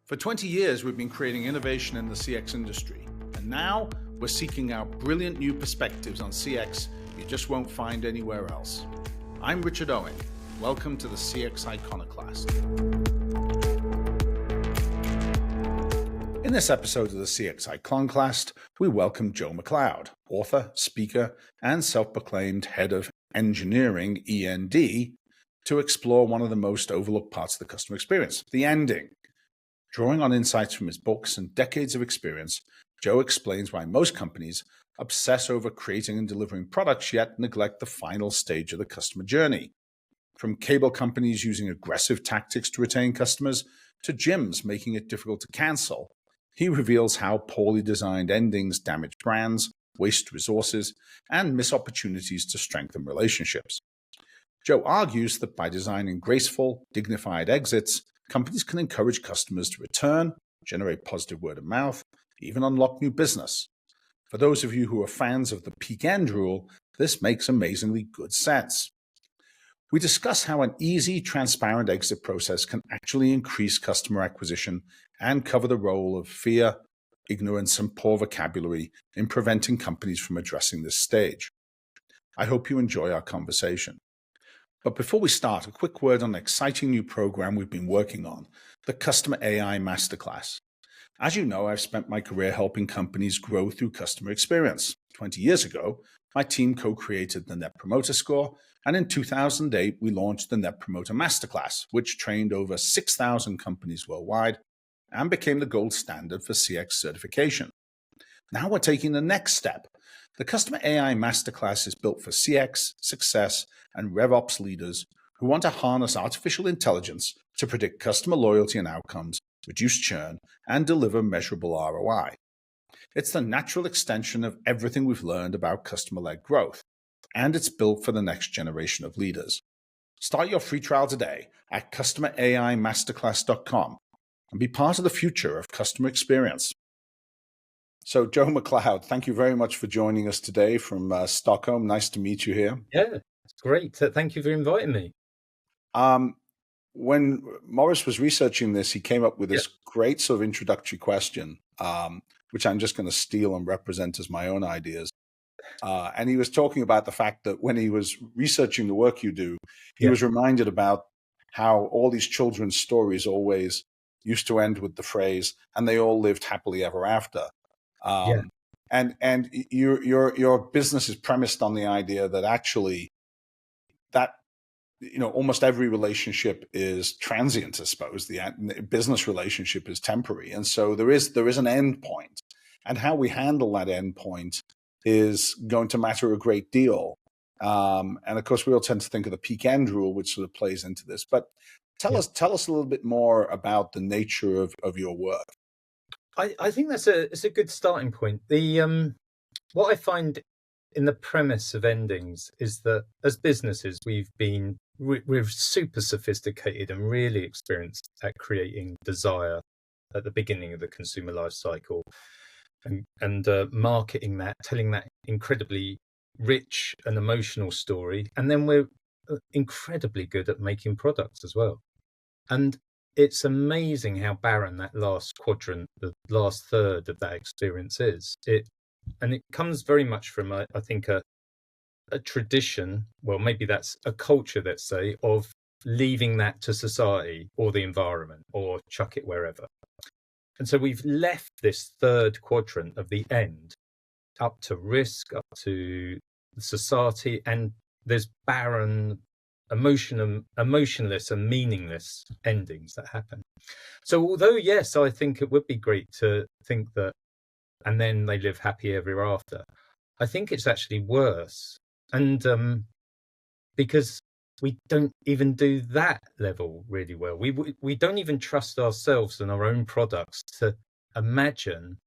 For 20 years, we've been creating innovation in the CX industry, and now we're seeking out brilliant new perspectives on CX you just won't find anywhere else. I'm Richard Owen. Welcome to the CX Iconoclast. In this episode of the CX Iconoclast, we welcome Joe MacLeod, author, speaker, and self-proclaimed head of Endineering, END, to explore one of the most overlooked parts of the customer experience, the ending. Drawing on insights from his books and decades of experience, Joe explains why most companies obsess over creating and delivering products yet neglect the final stage of the customer journey. From cable companies using aggressive tactics to retain customers to gyms making it difficult to cancel, he reveals how poorly designed endings damage brands, waste resources, and miss opportunities to strengthen relationships. Joe argues that by designing graceful, dignified exits, companies can encourage customers to return, generate positive word of mouth, even unlock new business. For those of you who are fans of the peak end rule, this makes amazingly good sense. We discuss how an easy, transparent exit process can actually increase customer acquisition and cover the role of fear, ignorance, and poor vocabulary in preventing companies from addressing this stage. I hope you enjoy our conversation. But before we start, a quick word on an exciting new program we've been working on, the Customer AI Masterclass. As you know, I've spent my career helping companies grow through customer experience. 20 years ago, my team co-created the Net Promoter Score, and in 2008, we launched the Net Promoter Masterclass, which trained over 6,000 companies worldwide and became the gold standard for CX certification. Now we're taking the next step. The Customer AI Masterclass is built for CX, success, and RevOps leaders who want to harness artificial intelligence to predict customer loyalty and outcomes, reduce churn, and deliver measurable ROI. It's the natural extension of everything we've learned about customer-led growth, and it's built for the next generation of leaders. Start your free trial today at customeraimasterclass.com and be part of the future of customer experience. So, Joe MacLeod, thank you very much for joining us today from Stockholm. Nice to meet you here. Yeah, it's great. Thank you for inviting me. When Morris was researching this, he came up with this great sort of introductory question, which I'm just going to steal and represent as my own ideas. And he was talking about the fact that when he was researching the work you do, he was reminded about how all these children's stories always used to end with the phrase, and they all lived happily ever after. And your business is premised on the idea that actually that, almost every relationship is transient, I suppose. The business relationship is temporary. And so there is an end point. And how we handle that end point is going to matter a great deal. And of course, we all tend to think of the peak end rule, which sort of plays into this. But tell us a little bit more about the nature of your work. I think it's a good starting point. What I find in the premise of endings is that as businesses, we're super sophisticated and really experienced at creating desire at the beginning of the consumer life cycle and marketing that, telling that incredibly rich and emotional story. And then we're incredibly good at making products as well. And it's amazing how barren that last quadrant, the last third of that experience is. It comes very much from, I think, a tradition, well, maybe that's a culture, let's say, of leaving that to society or the environment or chuck it wherever. And so we've left this third quadrant of the end up to risk, up to society, and there's barren, emotionless and meaningless endings that happen. So although, yes, I think it would be great to think that, and then they live happy ever after, I think it's actually worse. And because we don't even do that level really well. We don't even trust ourselves and our own products to imagine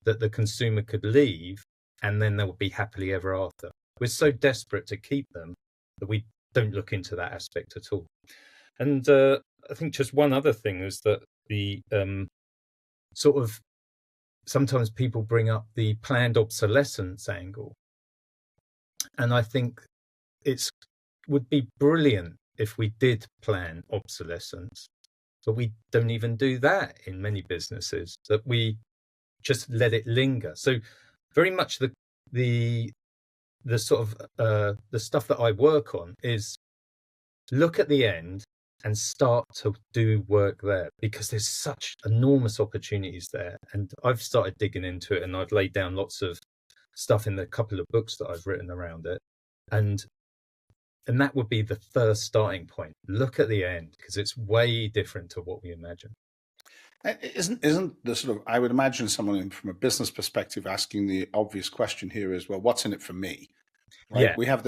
that the consumer could leave and then they'll be happily ever after. We're so desperate to keep them that we don't look into that aspect at all. And I think just one other thing is that the sort of sometimes people bring up the planned obsolescence angle. And I think would be brilliant if we did plan obsolescence but we don't even do that in many businesses, that we just let it linger. So very much the sort of the stuff that I work on is look at the end and start to do work there, because there's such enormous opportunities there. And I've started digging into it, and I've laid down lots of stuff in the couple of books that I've written around it. And that would be the first starting point. Look at the end, because it's way different to what we imagine. Isn't the sort of, I would imagine someone from a business perspective asking the obvious question here is, well, what's in it for me? Right? Yeah. We have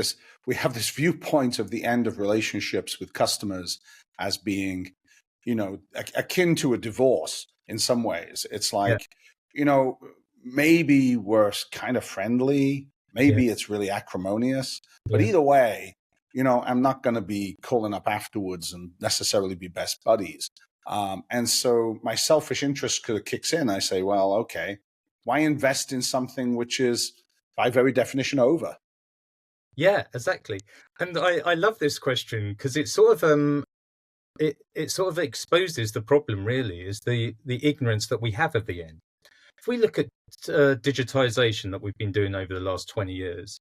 this viewpoint of the end of relationships with customers as being, akin to a divorce in some ways. It's like, maybe we're kind of friendly, maybe it's really acrimonious, but either way, I'm not going to be calling up afterwards and necessarily be best buddies. And so my selfish interest kicks in. I say, well, okay, why invest in something which is by very definition over? Yeah, exactly. And I love this question, because it sort of it sort of exposes the problem, really, is the ignorance that we have of the end. If we look at digitization that we've been doing over the last 20 years,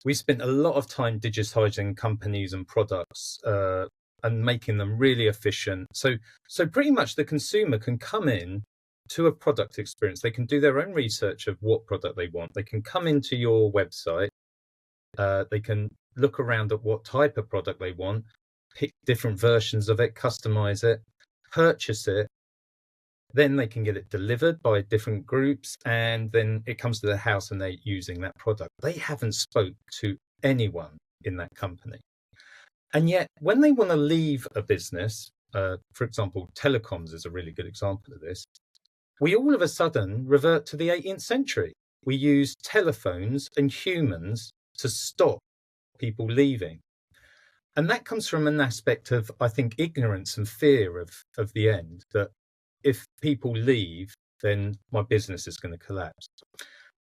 we spent a lot of time digitizing companies and products and making them really efficient. So pretty much the consumer can come in to a product experience. They can do their own research of what product they want. They can come into your website. They can look around at what type of product they want, pick different versions of it, customize it, purchase it. Then they can get it delivered by different groups, and then it comes to their house and they're using that product. They haven't spoke to anyone in that company. And yet when they want to leave a business, for example, telecoms is a really good example of this, we all of a sudden revert to the 18th century. We use telephones and humans to stop people leaving. And that comes from an aspect of, I think, ignorance and fear of the end, that if people leave, then my business is going to collapse.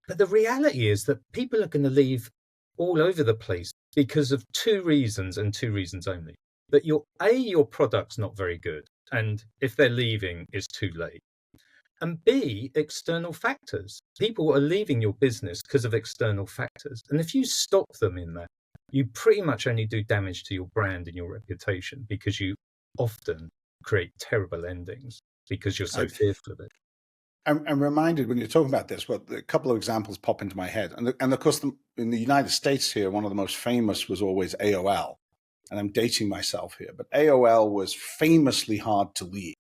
But the reality is that people are going to leave all over the place because of two reasons, and two reasons only. That your product's not very good, and if they're leaving, it's too late. And B, external factors. People are leaving your business because of external factors. And if you stop them in that, you pretty much only do damage to your brand and your reputation, because you often create terrible endings because you're so fearful of it. I'm reminded when you're talking about this, well, a couple of examples pop into my head. And of course, in the United States here, one of the most famous was always AOL. And I'm dating myself here, but AOL was famously hard to leave.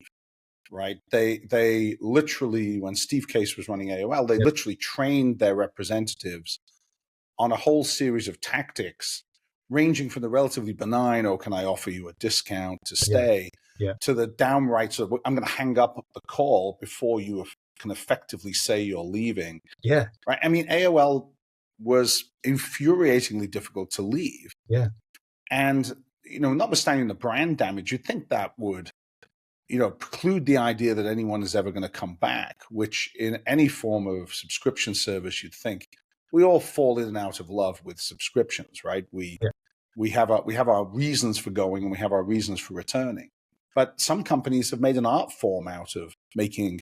Right. They literally, when Steve Case was running AOL, they literally trained their representatives on a whole series of tactics, ranging from the relatively benign, oh, can I offer you a discount to stay, to the downright sort of, I'm going to hang up the call before you can effectively say you're leaving. Yeah. Right. I mean, AOL was infuriatingly difficult to leave. Yeah. And, notwithstanding the brand damage, you'd think that would preclude the idea that anyone is ever going to come back, which in any form of subscription service, you'd think we all fall in and out of love with subscriptions, right? We have our reasons for going, and we have our reasons for returning. But some companies have made an art form out of making,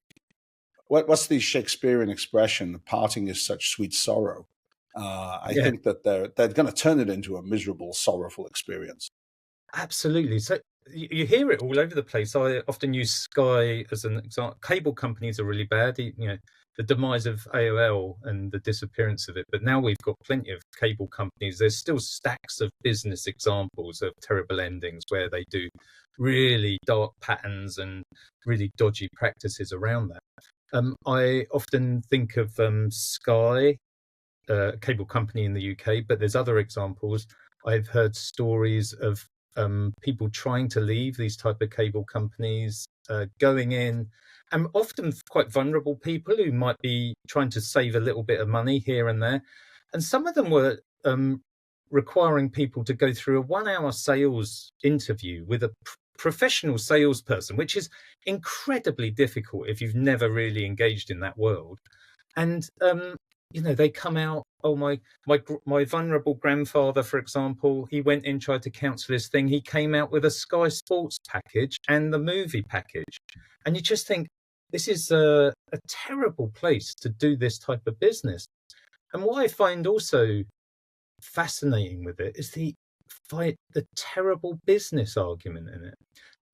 what's the Shakespearean expression, parting is such sweet sorrow. I think that they're going to turn it into a miserable, sorrowful experience. Absolutely. So you hear it all over the place. I often use Sky as an example. Cable companies are really bad. The demise of AOL and the disappearance of it. But now we've got plenty of cable companies. There's still stacks of business examples of terrible endings where they do really dark patterns and really dodgy practices around that. I often think of Sky, a cable company in the UK, but there's other examples. I've heard stories of people trying to leave these type of cable companies, going in, and often quite vulnerable people who might be trying to save a little bit of money here and there. And some of them were requiring people to go through a 1-hour sales interview with a professional salesperson, which is incredibly difficult if you've never really engaged in that world. And, they come out oh, my vulnerable grandfather, for example, he went in, tried to counsel his thing. He came out with a Sky Sports package and the movie package. And you just think, this is a terrible place to do this type of business. And what I find also fascinating with it is the terrible business argument in it.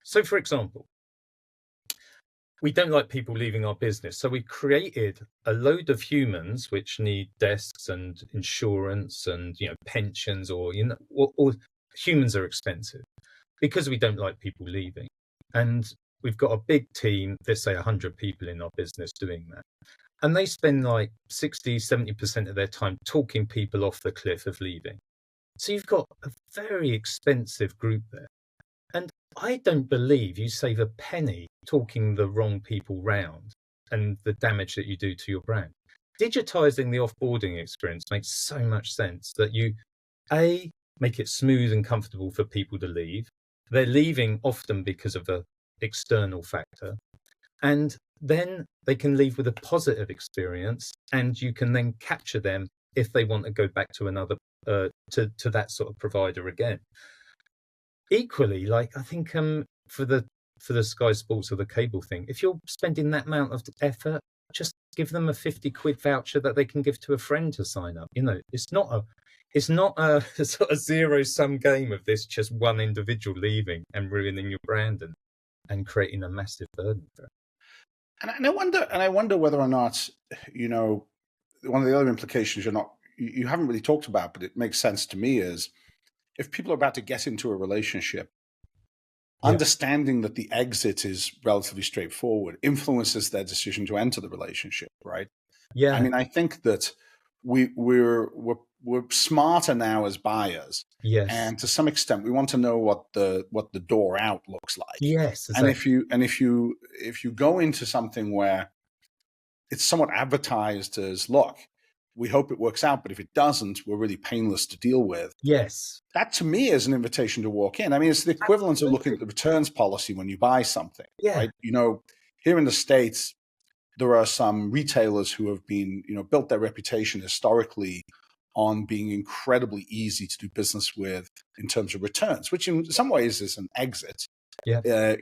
So, for example, we don't like people leaving our business. So we created a load of humans which need desks and insurance and, pensions, or humans are expensive because we don't like people leaving. And we've got a big team, let's say 100 people in our business doing that. And they spend like 60, 70% of their time talking people off the cliff of leaving. So you've got a very expensive group there. And I don't believe you save a penny talking the wrong people round and the damage that you do to your brand. Digitizing the offboarding experience makes so much sense that you, A, make it smooth and comfortable for people to leave. They're leaving often because of an external factor. And then they can leave with a positive experience, and you can then capture them if they want to go back to another, to that sort of provider again. Equally, like I think for the Sky Sports or the cable thing, if you're spending that amount of effort, just give them a £50 voucher that they can give to a friend to sign up. It's not a sort of zero-sum game of this just one individual leaving and ruining your brand and creating a massive burden for it. And I wonder whether or not, one of the other implications you haven't really talked about, but it makes sense to me, is if people are about to get into a relationship, understanding that the exit is relatively straightforward influences their decision to enter the relationship, right? Yeah. I mean, I think that we're smarter now as buyers. Yes. And to some extent, we want to know what the door out looks like. Yes. Exactly. And if you go into something where it's somewhat advertised as, look, we hope it works out, but if it doesn't, we're really painless to deal with. Yes. That to me is an invitation to walk in. I mean, it's the equivalent of looking at the returns policy when you buy something, right? Here in the States, there are some retailers who have been, built their reputation historically on being incredibly easy to do business with in terms of returns, which in some ways is an exit. Yeah.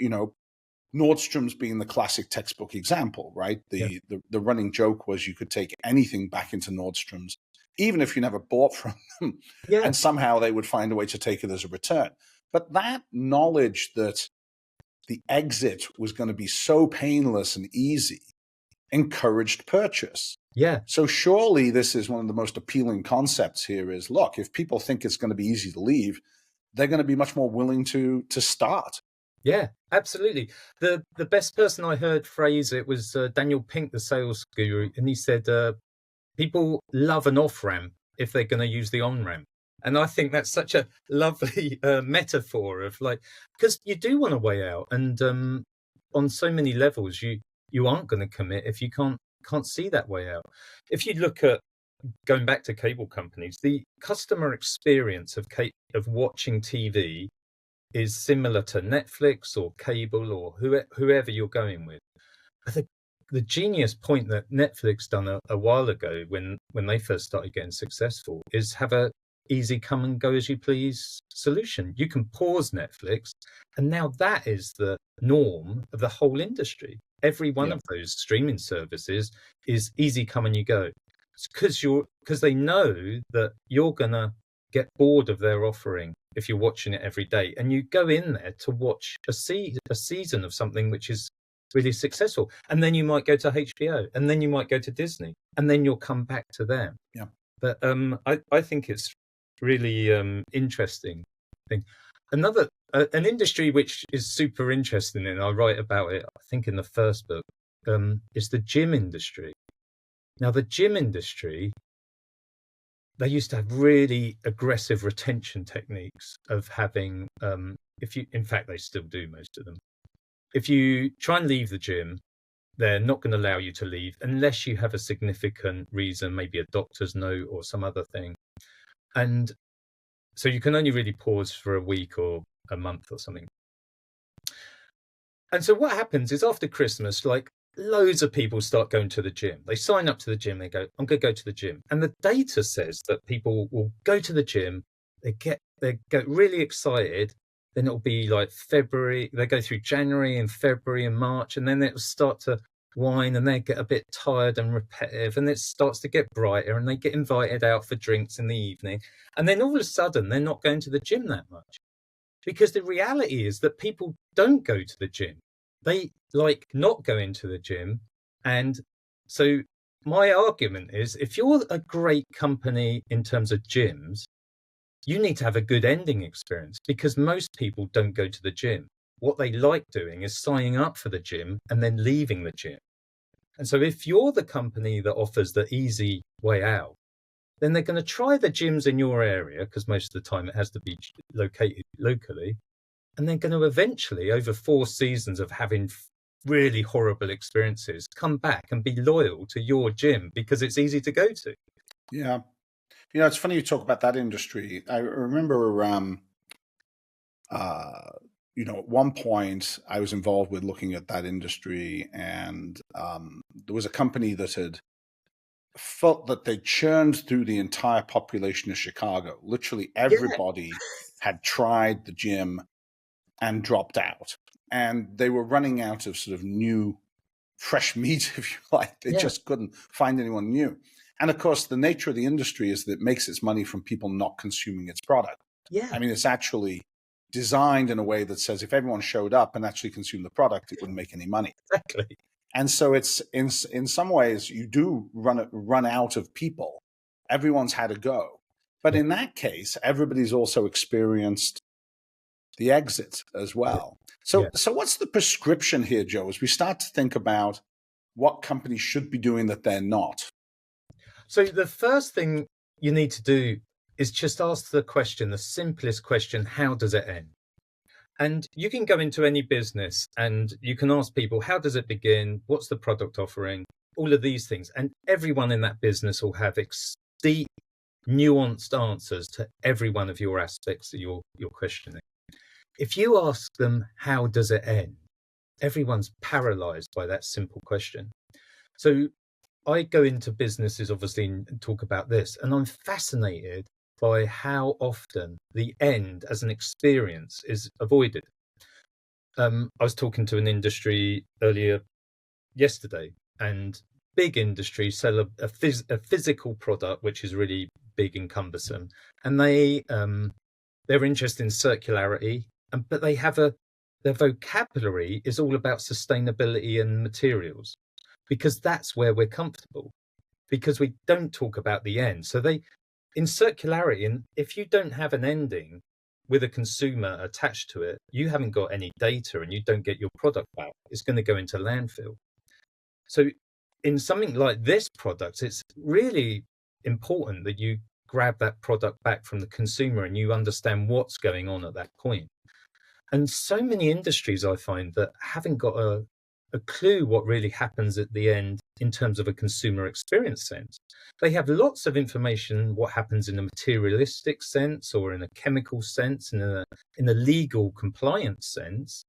Nordstrom's being the classic textbook example, right? The running joke was you could take anything back into Nordstrom's, even if you never bought from them, and somehow they would find a way to take it as a return. But that knowledge that the exit was going to be so painless and easy encouraged purchase. Yeah. So surely this is one of the most appealing concepts here is, look, if people think it's going to be easy to leave, they're going to be much more willing to start. Yeah, absolutely. The best person I heard phrase it was Daniel Pink, the sales guru, and he said, people love an off-ramp if they're going to use the on-ramp. And I think that's such a lovely metaphor of because you do want a way out, and on so many levels, you aren't going to commit if you can't see that way out. If you look at going back to cable companies, the customer experience of watching TV is similar to Netflix or cable or whoever you're going with. I think the genius point that Netflix done a while ago when they first started getting successful is have a easy come and go as you please solution. You can pause Netflix, and now that is the norm of the whole industry. Every one of those streaming services is easy come and you go. It's because they know that you're gonna get bored of their offering if you're watching it every day, and you go in there to watch a season of something which is really successful, and then you might go to HBO, and then you might go to Disney, and then you'll come back to them. Yeah. But I think it's really interesting thing. Another an industry which is super interesting, and I write about it, I think, in the first book, is the gym industry. Now, the gym industry, they used to have really aggressive retention techniques of having, in fact, they still do, most of them. If you try and leave the gym, they're not going to allow you to leave unless you have a significant reason, maybe a doctor's note or some other thing. And so you can only really pause for a week or a month or something. And so what happens is after Christmas, loads of people start going to the gym. They sign up to the gym. They go, I'm going to go to the gym. And the data says that people will go to the gym. They get really excited. Then it'll be like February. They go through January and February and March, and then it'll start to wane, and they get a bit tired and repetitive, and it starts to get brighter, and they get invited out for drinks in the evening. And then all of a sudden, they're not going to the gym that much. Because the reality is that people don't go to the gym. They like not going to the gym. And so my argument is, if you're a great company in terms of gyms, you need to have a good ending experience, because most people don't go to the gym. What they like doing is signing up for the gym and then leaving the gym. And so if you're the company that offers the easy way out, then they're going to try the gyms in your area, because most of the time it has to be located locally. And they're going to eventually, over 4 seasons of having really horrible experiences, come back and be loyal to your gym because it's easy to go to. Yeah. It's funny you talk about that industry. I remember, at one point I was involved with looking at that industry, and there was a company that had felt that they churned through the entire population of Chicago. Literally everybody had tried the gym and dropped out. And they were running out of sort of new, fresh meat, if you like. They just couldn't find anyone new. And of course, the nature of the industry is that it makes its money from people not consuming its product. Yeah. I mean, it's actually designed in a way that says if everyone showed up and actually consumed the product, it wouldn't make any money. Exactly. And so it's in some ways you do run out of people. Everyone's had a go. But in that case, everybody's also experienced the exit as well. So what's the prescription here, Joe, as we start to think about what companies should be doing that they're not? So the first thing you need to do is just ask the question, the simplest question: how does it end? And you can go into any business and you can ask people, how does it begin? What's the product offering? All of these things. And everyone in that business will have deep, nuanced answers to every one of your aspects that you're questioning. If you ask them, how does it end? Everyone's paralyzed by that simple question. So I go into businesses, obviously, and talk about this, and I'm fascinated by how often the end as an experience is avoided. I was talking to an industry earlier yesterday, and big industry sell a physical product, which is really big and cumbersome, and they're interested in circularity, but they have their vocabulary is all about sustainability and materials, because that's where we're comfortable, because we don't talk about the end. So in circularity, and if you don't have an ending with a consumer attached to it, you haven't got any data and you don't get your product back. It's going to go into landfill. So in something like this product, it's really important that you grab that product back from the consumer and you understand what's going on at that point. And so many industries, I find, that haven't got a clue what really happens at the end in terms of a consumer experience sense. They have lots of information, what happens in a materialistic sense or in a chemical sense, in a legal compliance sense,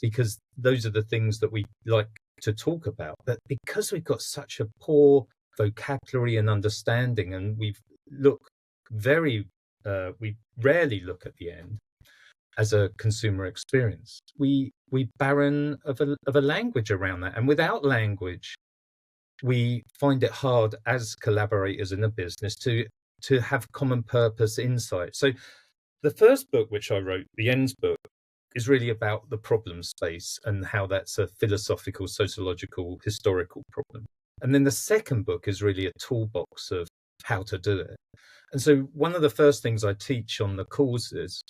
because those are the things that we like to talk about. But because we've got such a poor vocabulary and understanding, and we rarely look at the end as a consumer experience, we barren of a language around that. And without language, we find it hard as collaborators in a business to have common purpose insight. So the first book, which I wrote, the Ends book, is really about the problem space and how that's a philosophical, sociological, historical problem. And then the second book is really a toolbox of how to do it. And so one of the first things I teach on the courses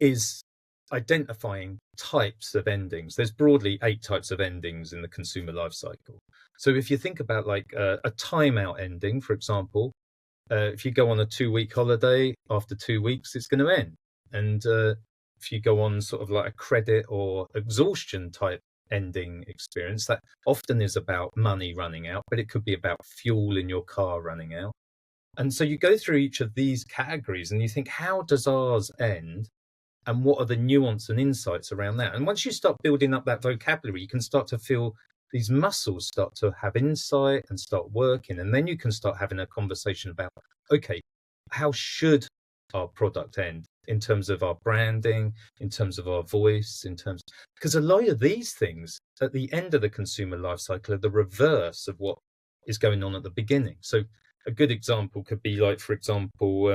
is identifying types of endings. There's broadly 8 types of endings in the consumer life cycle. So if you think about like a timeout ending, for example, if you go on a 2-week holiday, after 2 weeks, it's going to end. And if you go on sort of like a credit or exhaustion type ending experience, that often is about money running out, but it could be about fuel in your car running out. And so you go through each of these categories and you think, how does ours end? And what are the nuance and insights around that? And once you start building up that vocabulary, you can start to feel these muscles start to have insight and start working. And then you can start having a conversation about, okay, how should our product end in terms of our branding, in terms of our voice, because a lot of these things at the end of the consumer life cycle are the reverse of what is going on at the beginning. So a good example could be like, for example,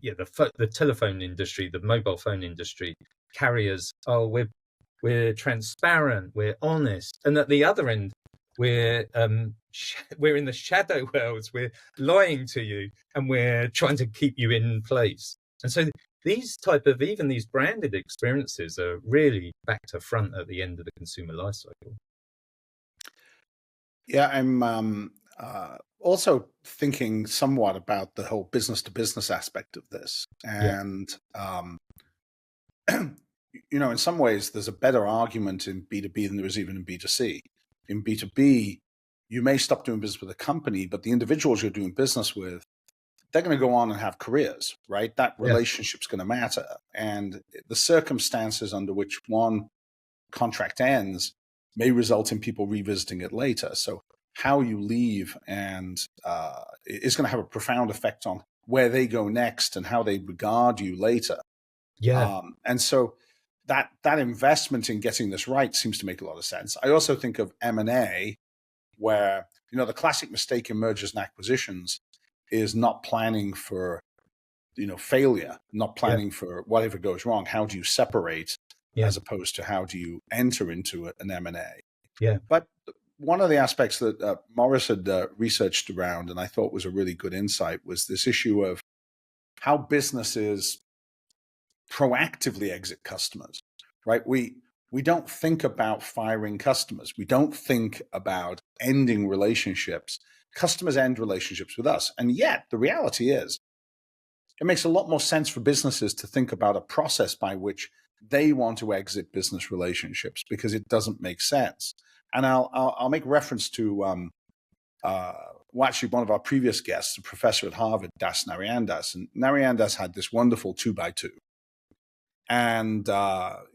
the telephone industry, the mobile phone industry, carriers, oh, we're transparent, we're honest, and at the other end, we're in the shadow worlds, we're lying to you, and we're trying to keep you in place. And so these type of, even these branded experiences are really back to front at the end of the consumer life cycle. Yeah, I'm also thinking somewhat about the whole business to business aspect of this. Yeah. And, in some ways, there's a better argument in B2B than there is even in B2C. In B2B, you may stop doing business with a company, but the individuals you're doing business with, they're going to go on and have careers, right? That relationship's going to matter. And the circumstances under which one contract ends may result in people revisiting it later. So how you leave and is going to have a profound effect on where they go next and how they regard you later. Yeah. And so that investment in getting this right seems to make a lot of sense. I also think of M&A, where the classic mistake in mergers and acquisitions is not planning for failure, not planning for whatever goes wrong. How do you separate as opposed to how do you enter into an M&A? Yeah. But one of the aspects that Morris had researched around, and I thought was a really good insight, was this issue of how businesses proactively exit customers, right? We don't think about firing customers. We don't think about ending relationships. Customers end relationships with us. And yet the reality is it makes a lot more sense for businesses to think about a process by which they want to exit business relationships, because it doesn't make sense. And I'll make reference to actually one of our previous guests, a professor at Harvard, Das Nariandas. And Nariandas had this wonderful 2x2. And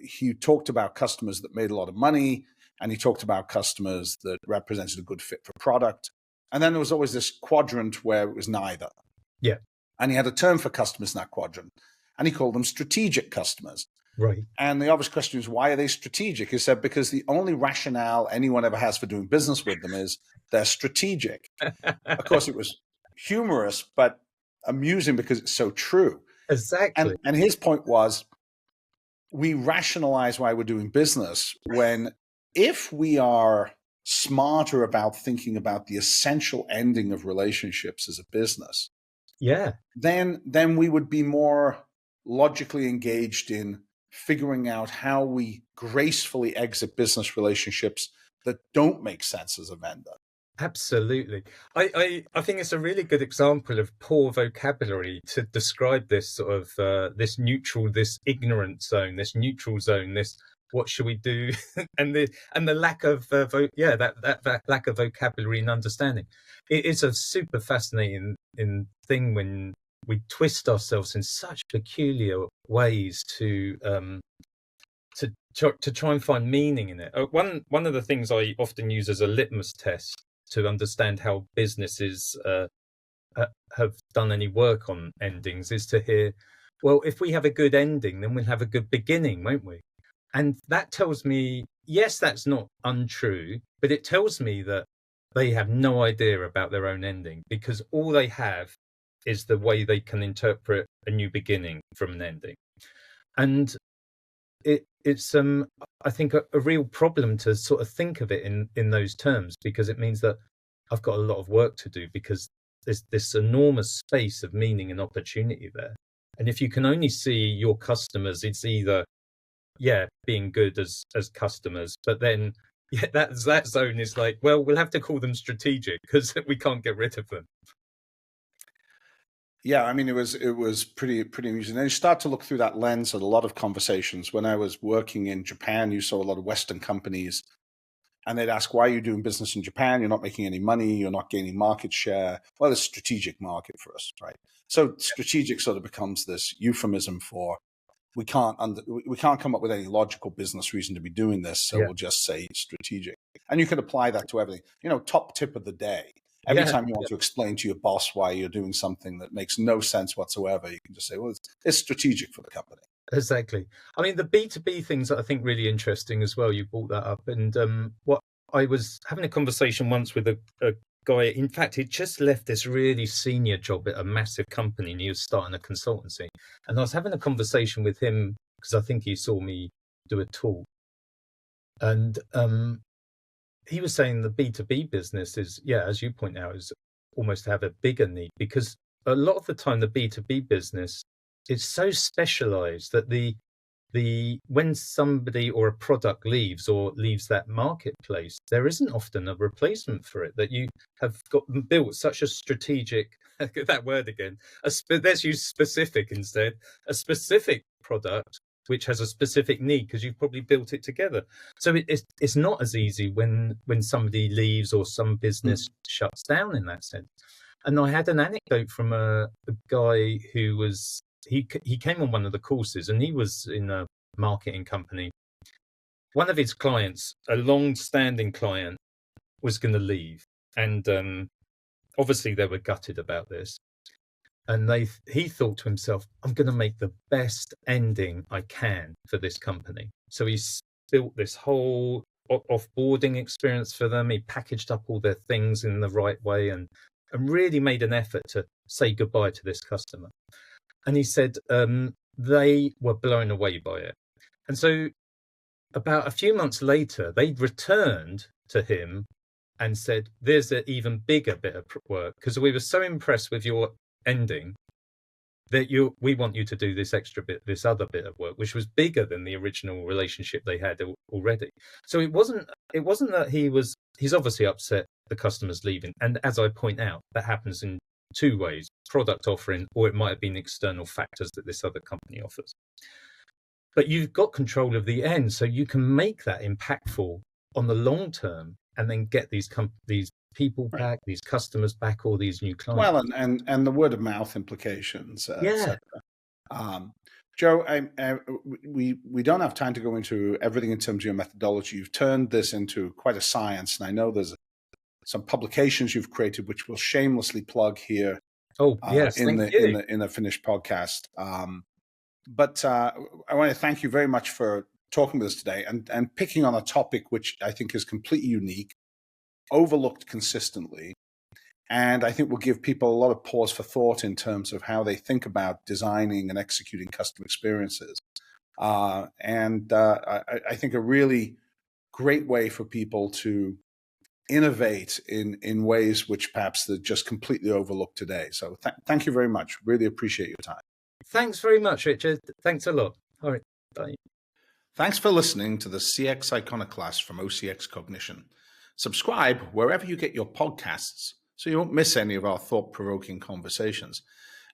he talked about customers that made a lot of money, and he talked about customers that represented a good fit for product. And then there was always this quadrant where it was neither. Yeah. And he had a term for customers in that quadrant, and he called them strategic customers. Right. And the obvious question is, why are they strategic? He said, because the only rationale anyone ever has for doing business with them is they're strategic. Of course, it was humorous, but amusing because it's so true. Exactly. And his point was, we rationalize why we're doing business when, if we are smarter about thinking about the essential ending of relationships as a business, then we would be more logically engaged in figuring out how we gracefully exit business relationships that don't make sense as a vendor. Absolutely. I think it's a really good example of poor vocabulary to describe this sort of this neutral, this ignorant zone, this neutral zone, this what should we do, and the lack of that lack of vocabulary and understanding. It is a super fascinating thing when we twist ourselves in such peculiar ways to try and find meaning in it. One of the things I often use as a litmus test to understand how businesses have done any work on endings is to hear, well, if we have a good ending, then we'll have a good beginning, won't we? And that tells me, yes, that's not untrue, but it tells me that they have no idea about their own ending, because all they have is the way they can interpret a new beginning from an ending. And it's I think a real problem to sort of think of it in those terms, because it means that I've got a lot of work to do, because there's this enormous space of meaning and opportunity there. And if you can only see your customers, it's either being good as customers, but then that zone is like, well, we'll have to call them strategic because we can't get rid of them. Yeah, I mean, it was pretty amusing. And you start to look through that lens at a lot of conversations. When I was working in Japan, you saw a lot of Western companies, and they'd ask, why are you doing business in Japan? You're not making any money. You're not gaining market share. Well, it's a strategic market for us, right? So strategic sort of becomes this euphemism for we can't come up with any logical business reason to be doing this, so Yeah. we'll just say strategic. And you can apply that to everything. Top tip of the day. Every Yeah. time you want to explain to your boss why you're doing something that makes no sense whatsoever, you can just say, well, it's strategic for the company. Exactly. I mean, the B2B things I think really interesting as well. You brought that up. And what I was having a conversation once with a guy, in fact, he'd just left this really senior job at a massive company and he was starting a consultancy. And I was having a conversation with him because I think he saw me do a talk. And he was saying the B2B business is, as you point out, is almost have a bigger need, because a lot of the time the B2B business is so specialized that when somebody or a product leaves that marketplace, there isn't often a replacement for it, that you have got built such a strategic, that word again, let's use specific instead, a specific product which has a specific need because you've probably built it together. So it's not as easy when somebody leaves or some business shuts down in that sense. And I had an anecdote from a guy who was, he came on one of the courses and he was in a marketing company. One of his clients, a long-standing client, was going to leave. And obviously they were gutted about this. And he thought to himself, I'm going to make the best ending I can for this company. So he's built this whole offboarding experience for them. He packaged up all their things in the right way and really made an effort to say goodbye to this customer. And he said they were blown away by it. And so about a few months later, they returned to him and said, there's an even bigger bit of work, because we were so impressed with your ending that we want you to do this extra bit, this other bit of work, which was bigger than the original relationship they had already. So it wasn't that he's obviously upset the customer's leaving. And as I point out, that happens in two ways: product offering, or it might have been external factors that this other company offers. But you've got control of the end, so you can make that impactful on the long term and then get these people back, these customers back, or these new clients. Well, and the word of mouth implications, Yeah. Joe, we don't have time to go into everything in terms of your methodology. You've turned this into quite a science, and I know there's some publications you've created which we'll shamelessly plug here. Oh, yes, in the finished podcast. But I want to thank you very much for talking with us today and picking on a topic which I think is completely unique, overlooked consistently, and I think will give people a lot of pause for thought in terms of how they think about designing and executing customer experiences. I think a really great way for people to innovate in ways which perhaps they're just completely overlooked today. So thank you very much. Really appreciate your time. Thanks very much, Richard. Thanks a lot. All right. Bye. Thanks for listening to the CX Iconoclast from OCX Cognition. Subscribe wherever you get your podcasts so you won't miss any of our thought-provoking conversations.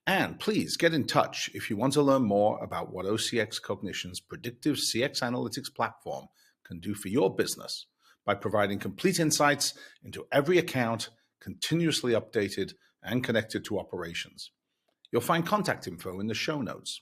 And please get in touch if you want to learn more about what OCX Cognition's predictive CX analytics platform can do for your business by providing complete insights into every account, continuously updated and connected to operations. You'll find contact info in the show notes.